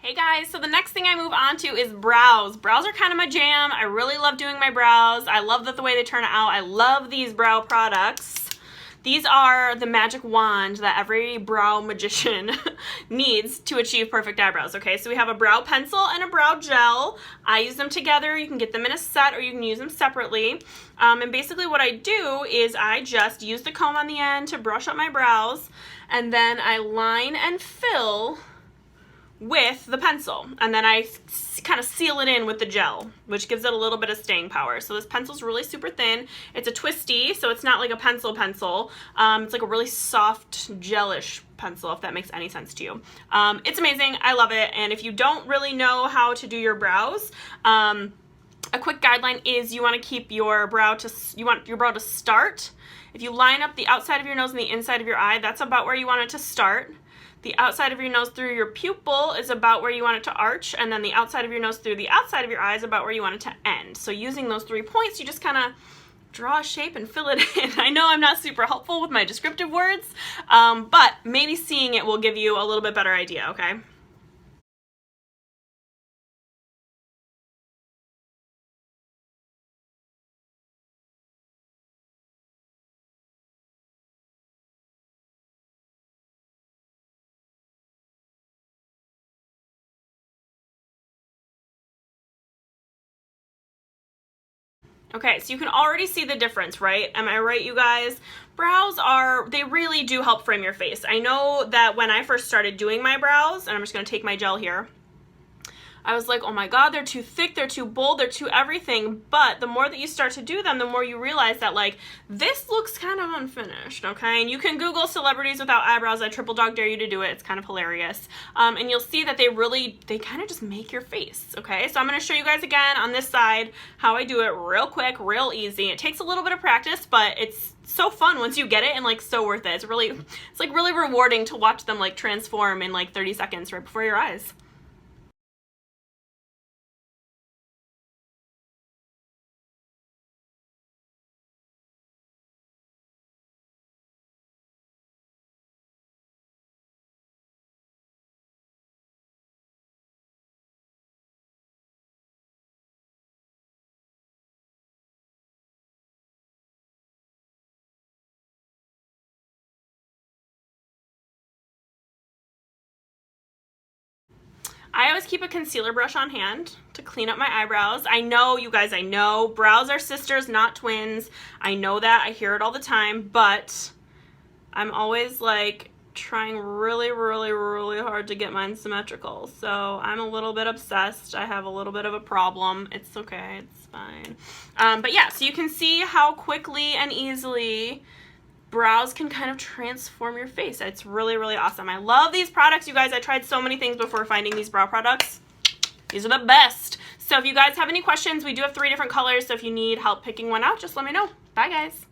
Hey guys, so the next thing I move on to is brows. Brows are kind of my jam. I really love doing my brows. I love the way they turn out. I love these brow products. These are the magic wand that every brow magician needs to achieve perfect eyebrows, okay? So we have a brow pencil and a brow gel. I use them together. You can get them in a set or you can use them separately. And basically what I do is I just use the comb on the end to brush up my brows, and then I line and fill with the pencil, and then I kind of seal it in with the gel, which gives it a little bit of staying power. So this pencil's really super thin. It's a twisty, so it's not like a pencil. It's like a really soft gelish pencil, if that makes any sense to you. It's amazing. I love it. And if you don't really know how to do your brows, a quick guideline is you want to keep your brow to start. If you line up the outside of your nose and the inside of your eye, that's about where you want it to start. The outside of your nose through your pupil is about where you want it to arch, and then the outside of your nose through the outside of your eye is about where you want it to end. So using those 3 points, you just kind of draw a shape and fill it in. I know I'm not super helpful with my descriptive words, but maybe seeing it will give you a little bit better idea, okay? Okay, so you can already see the difference, right? Am I right, you guys? Brows they really do help frame your face. I know that when I first started doing my brows, and I'm just gonna take my gel here, I was like, oh my God, they're too thick, they're too bold, they're too everything. But the more that you start to do them, the more you realize that, like, this looks kind of unfinished, okay? And you can Google celebrities without eyebrows. I triple dog dare you to do it. It's kind of hilarious. And you'll see that they kind of just make your face, okay? So I'm gonna show you guys again on this side how I do it real quick, real easy. It takes a little bit of practice, but it's so fun once you get it, and like so worth it. It's like really rewarding to watch them like transform in like 30 seconds right before your eyes. I always keep a concealer brush on hand to clean up my eyebrows. I know, you guys, I know brows are sisters, not twins. I know that, I hear it all the time, but I'm always like trying really, really, really hard to get mine symmetrical. So I'm a little bit obsessed. I have a little bit of a problem. It's okay, it's fine. But yeah, so you can see how quickly and easily brows can kind of transform your face. It's really, really awesome. I love these products, you guys. I tried so many things before finding these brow products. These are the best. So if you guys have any questions, we do have 3 different colors. So if you need help picking one out, just let me know. Bye, guys.